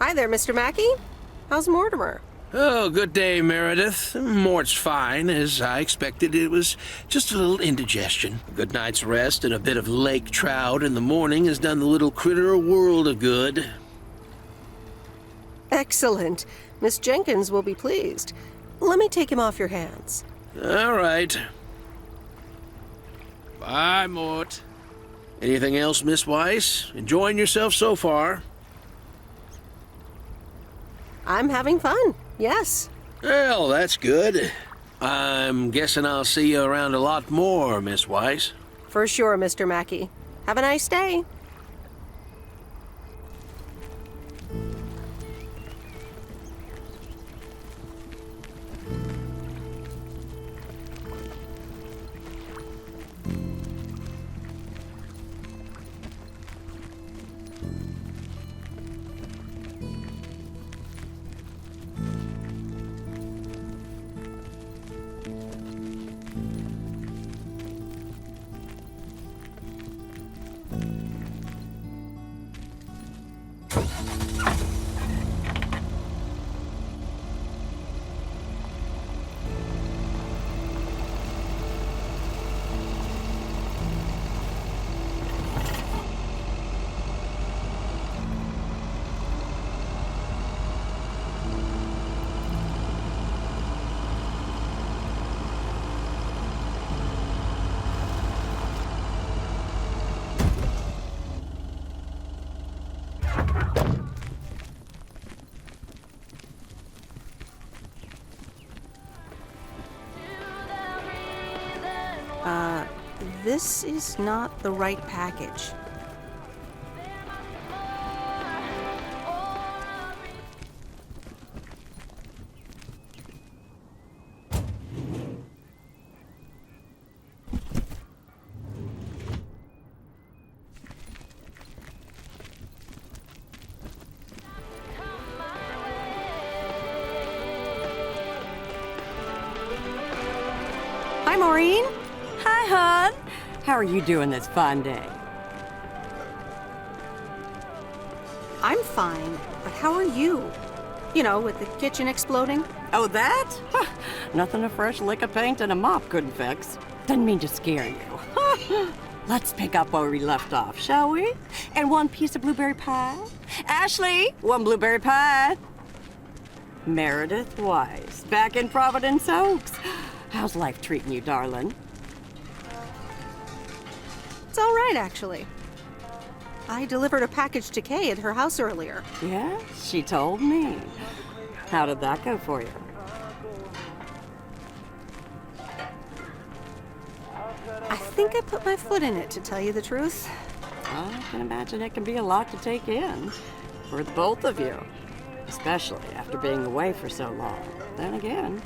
Hi there, Mr. Mackey. How's Mortimer? Oh, good day, Meredith. Mort's fine. As I expected, it was just a little indigestion. A good night's rest and a bit of lake trout in the morning has done the little critter a world of good. Excellent. Miss Jenkins will be pleased. Let me take him off your hands. All right. Bye, Mort. Anything else, Miss Weiss? Enjoying yourself so far? I'm having fun, yes. Well, that's good. I'm guessing I'll see you around a lot more, Miss Weiss. For sure, Mr. Mackey. Have a nice day. This is not the right package. Hi, Maureen. Hi, hon. How are you doing this fine day? I'm fine, but how are you? You know, with the kitchen exploding? Oh, that? Huh, nothing a fresh lick of paint and a mop couldn't fix. Didn't mean to scare you. Let's pick up where we left off, shall we? And one piece of blueberry pie? Ashley, one blueberry pie. Meredith Weiss, back in Providence Oaks. How's life treating you, darling? It's all right, actually. I delivered a package to Kay at her house earlier. Yeah, she told me. How did that go for you? I think I put my foot in it, to tell you the truth. I can imagine it can be a lot to take in for the both of you, especially after being away for so long. Then again,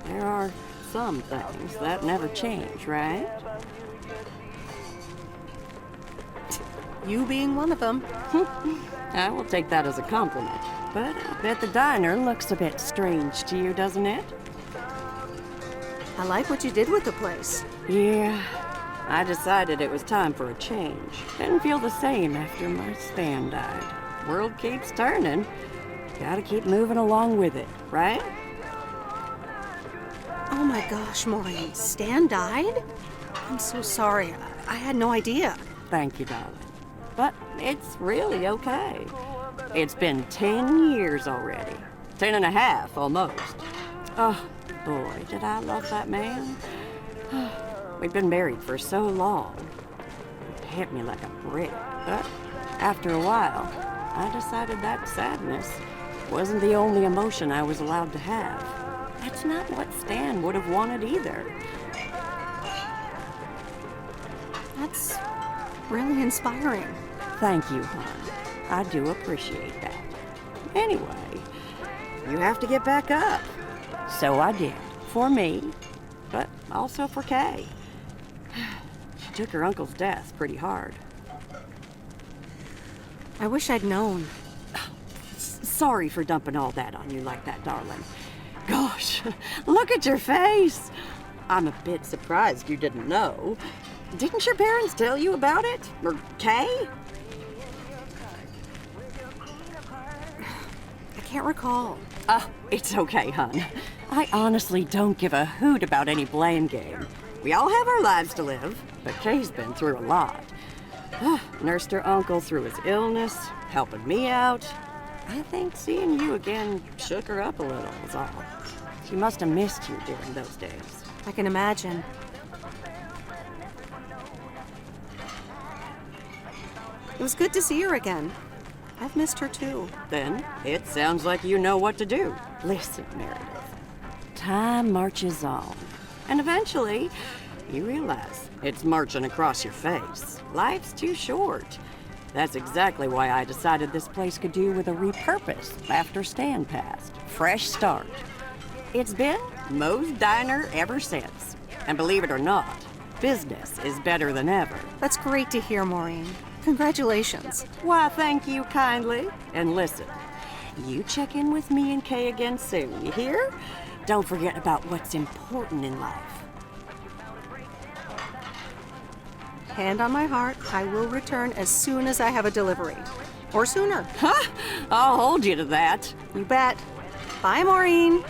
there are some things that never change, right? You being one of them. I will take that as a compliment. But I bet the diner looks a bit strange to you, doesn't it? I like what you did with the place. Yeah, I decided it was time for a change. Didn't feel the same after my Stan died. World keeps turning. Gotta keep moving along with it, right? Oh my gosh, Maureen, Stan died? I'm so sorry. I had no idea. Thank you, darling. But it's really okay. It's been 10 years already. 10 and a half, almost. Oh, boy, did I love that man. We'd been married for so long. It hit me like a brick. But after a while, I decided that sadness wasn't the only emotion I was allowed to have. That's not what Stan would have wanted either. That's really inspiring. Thank you, hon. I do appreciate that. Anyway, you have to get back up. So I did. For me, but also for Kay. She took her uncle's death pretty hard. I wish I'd known. Sorry for dumping all that on you like that, darling. Gosh, look at your face. I'm a bit surprised you didn't know. Didn't your parents tell you about it? Or Kay? can't recall. It's okay, hon. I honestly don't give a hoot about any blame game. We all have our lives to live, but Kay's been through a lot. Nursed her uncle through his illness, helping me out. I think seeing you again shook her up a little, is all. She must have missed you during those days. I can imagine. It was good to see her again. I've missed her too. Then it sounds like you know what to do. Listen, Meredith. Time marches on. And eventually, you realize it's marching across your face. Life's too short. That's exactly why I decided this place could do with a repurpose after Stan passed. Fresh start. It's been Moe's Diner ever since. And believe it or not, business is better than ever. That's great to hear, Maureen. Congratulations. Why, thank you kindly. And listen, you check in with me and Kay again soon, you hear? Don't forget about what's important in life. Hand on my heart, I will return as soon as I have a delivery. Or sooner. Huh? I'll hold you to that. You bet. Bye, Maureen.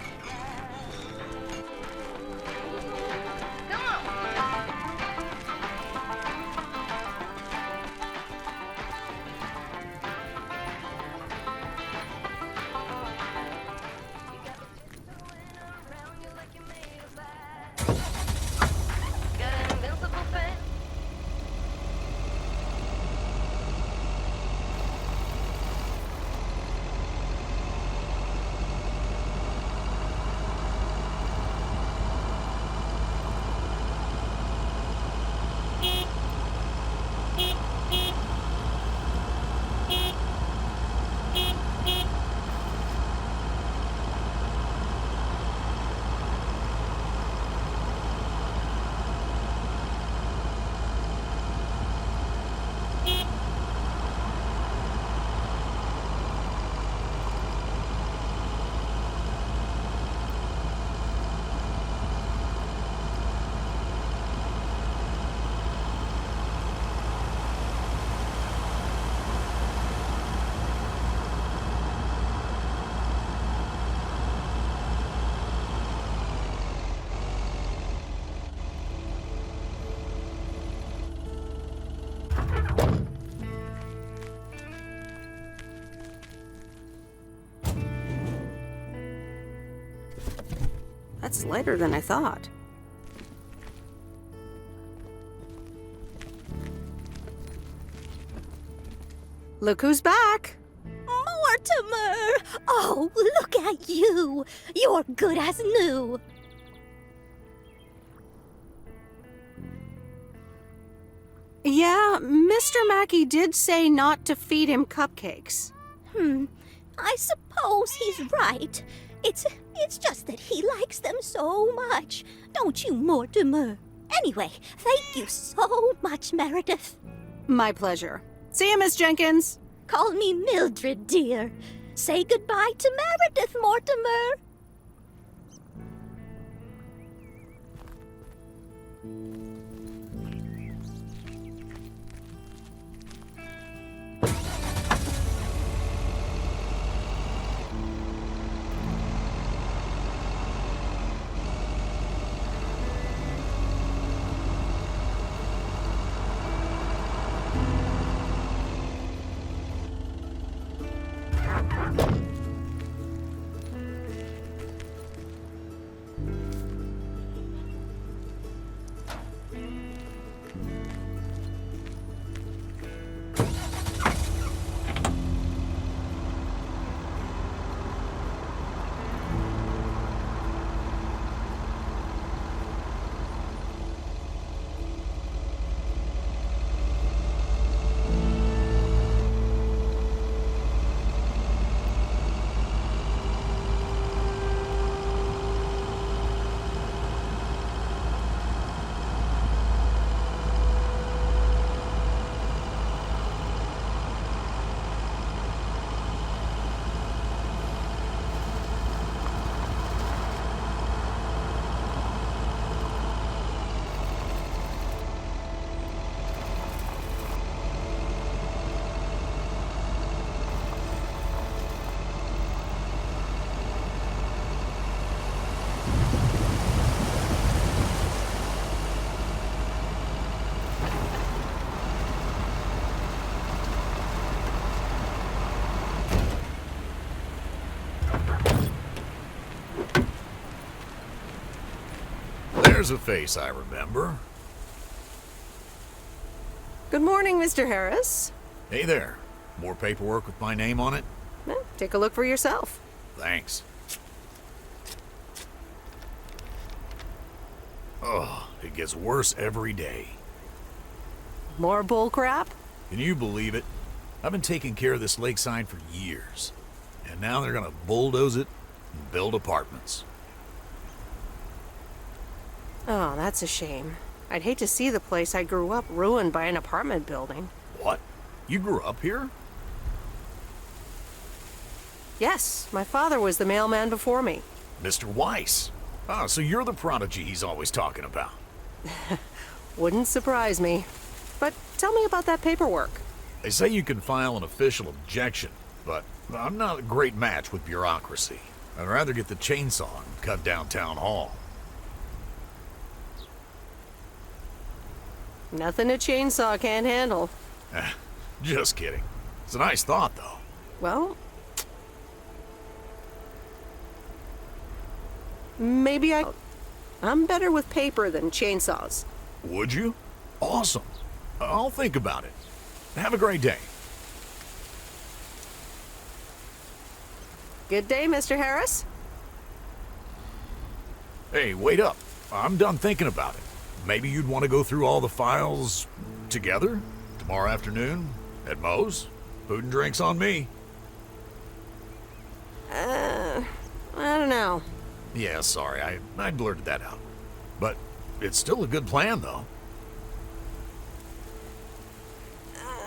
That's lighter than I thought. Look who's back! Mortimer! Oh, look at you! You're good as new! Yeah, Mr. Mackey did say not to feed him cupcakes. I suppose he's right. It's just that he likes them so much. Don't you, Mortimer? Anyway, thank you so much, Meredith. My pleasure. See you, Miss Jenkins. Call me Mildred, dear. Say goodbye to Meredith, Mortimer. There's a face I remember. Good morning, Mr. Harris. Hey there. More paperwork with my name on it? Well, take a look for yourself. Thanks. Oh, it gets worse every day. More bull crap? Can you believe it? I've been taking care of this lakeside for years. And now they're gonna bulldoze it and build apartments. Oh, that's a shame. I'd hate to see the place I grew up ruined by an apartment building. What? You grew up here? Yes, my father was the mailman before me. Mr. Weiss. Ah, so you're the prodigy he's always talking about. Wouldn't surprise me. But tell me about that paperwork. They say you can file an official objection, but I'm not a great match with bureaucracy. I'd rather get the chainsaw and cut down town hall. Nothing a chainsaw can't handle. Just kidding. It's a nice thought, though. Well, maybe I'm better with paper than chainsaws. Would you? Awesome. I'll think about it. Have a great day. Good day, Mr. Harris. Hey, wait up. I'm done thinking about it. Maybe you'd want to go through all the files together? Tomorrow afternoon? At Moe's? Food and drinks on me. I don't know. Yeah, sorry, I blurted that out. But it's still a good plan, though.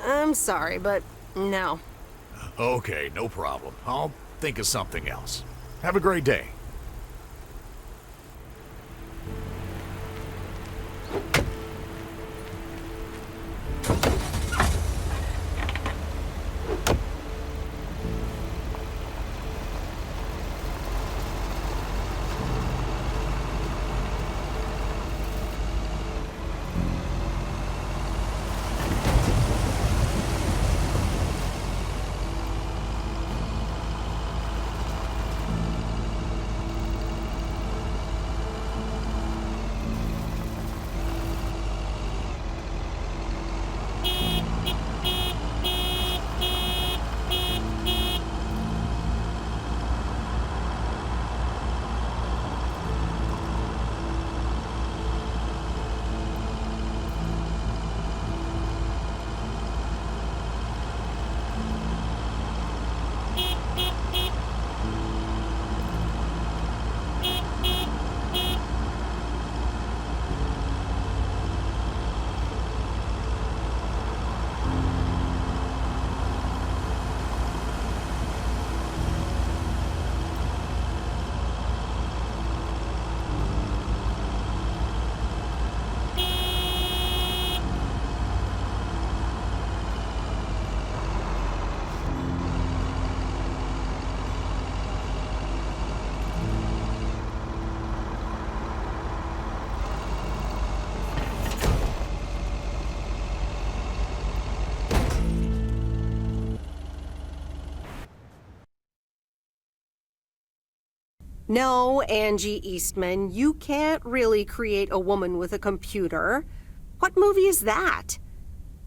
I'm sorry, but no. Okay, no problem. I'll think of something else. Have a great day. No, Angie Eastman, you can't really create a woman with a computer. What movie is that?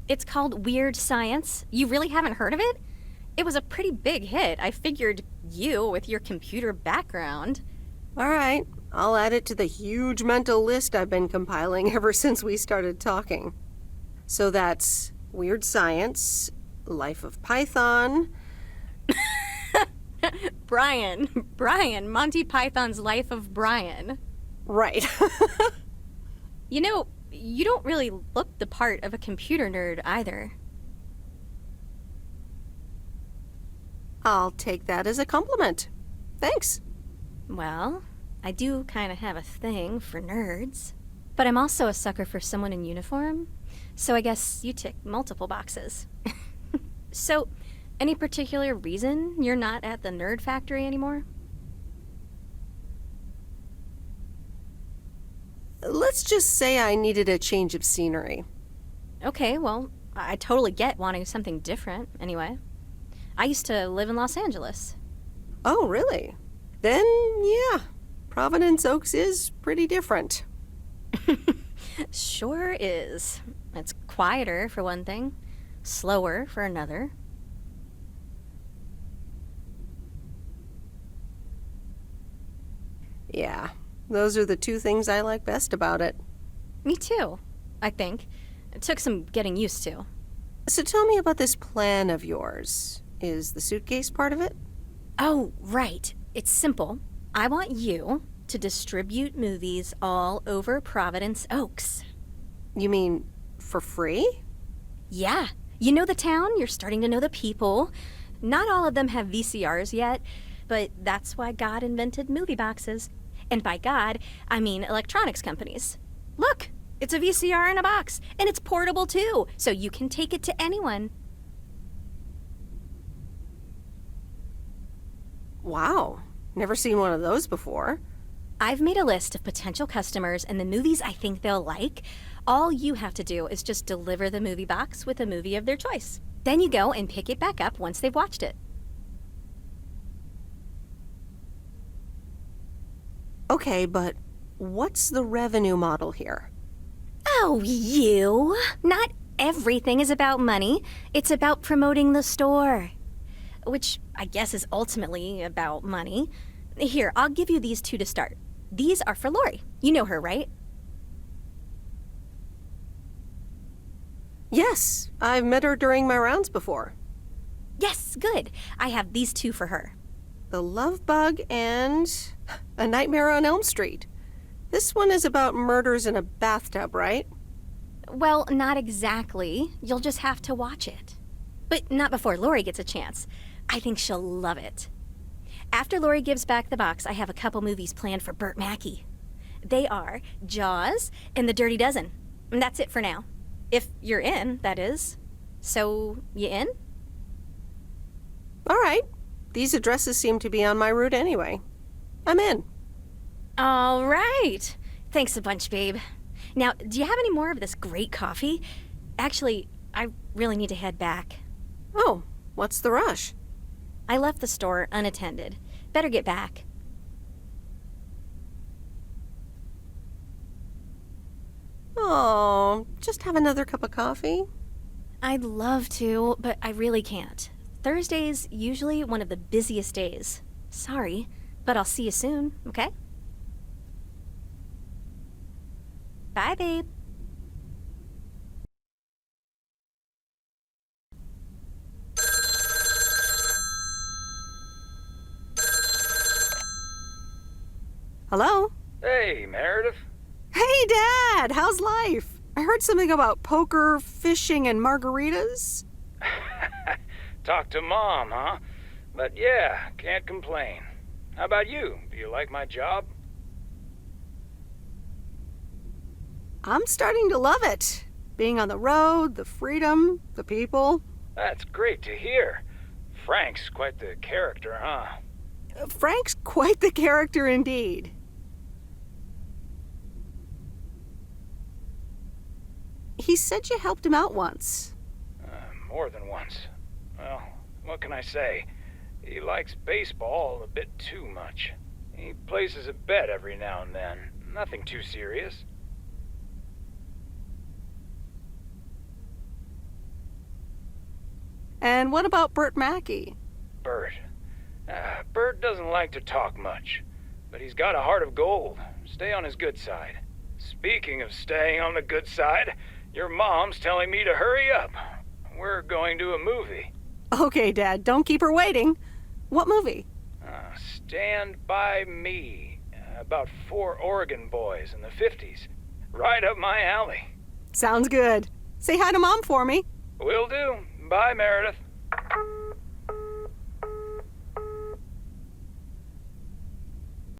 It's called Weird Science. You really haven't heard of it? It was a pretty big hit. I figured you, with your computer background. All right, I'll add it to the huge mental list I've been compiling ever since we started talking. So that's Weird Science, Life of Python. Brian, Monty Python's Life of Brian. Right. You know, you don't really look the part of a computer nerd either. I'll take that as a compliment. Thanks. Well, I do kind of have a thing for nerds. But I'm also a sucker for someone in uniform, so I guess you tick multiple boxes. So, any particular reason you're not at the Nerd Factory anymore? Let's just say I needed a change of scenery. Okay, well, I totally get wanting something different, anyway. I used to live in Los Angeles. Oh, really? Then, yeah, Providence Oaks is pretty different. Sure is. It's quieter, for one thing. Slower, for another. Yeah, those are the two things I like best about it. Me too, I think. It took some getting used to. So tell me about this plan of yours. Is the suitcase part of it? Oh, right. It's simple. I want you to distribute movies all over Providence Oaks. You mean for free? Yeah. You know the town, you're starting to know the people. Not all of them have VCRs yet, but that's why God invented movie boxes. And by God, I mean electronics companies. Look, it's a VCR in a box, and it's portable too, so you can take it to anyone. Wow, never seen one of those before. I've made a list of potential customers and the movies I think they'll like. All you have to do is just deliver the movie box with a movie of their choice. Then you go and pick it back up once they've watched it. Okay, but what's the revenue model here? Oh, you! Not everything is about money. It's about promoting the store. Which I guess is ultimately about money. Here, I'll give you these two to start. These are for Lori. You know her, right? Yes, I've met her during my rounds before. Yes, good. I have these two for her. The Love Bug and A Nightmare on Elm Street. This one is about murders in a bathtub, right? Well, not exactly. You'll just have to watch it. But not before Lori gets a chance. I think she'll love it. After Lori gives back the box, I have a couple movies planned for Burt Mackey. They are Jaws and The Dirty Dozen. And that's it for now. If you're in, that is. So, you in? All right. These addresses seem to be on my route anyway. I'm in. All right. Thanks a bunch, babe. Now, do you have any more of this great coffee? Actually, I really need to head back. Oh, what's the rush? I left the store unattended. Better get back. Oh, just have another cup of coffee? I'd love to, but I really can't. Thursday's usually one of the busiest days. Sorry, but I'll see you soon, okay? Bye, babe. Hello? Hey, Meredith. Hey, Dad! How's life? I heard something about poker, fishing, and margaritas. Talk to Mom, huh? But yeah, can't complain. How about you? Do you like my job? I'm starting to love it. Being on the road, the freedom, the people. That's great to hear. Frank's quite the character, huh? Frank's quite the character indeed. He said you helped him out once. More than once. Well, what can I say? He likes baseball a bit too much. He places a bet every now and then. Nothing too serious. And what about Burt Mackey? Burt. Burt doesn't like to talk much, but he's got a heart of gold. Stay on his good side. Speaking of staying on the good side, your mom's telling me to hurry up. We're going to a movie. Okay, Dad, don't keep her waiting. What movie? Stand By Me. About 4 Oregon boys in the 50s. Right up my alley. Sounds good. Say hi to Mom for me. Will do. Bye, Meredith.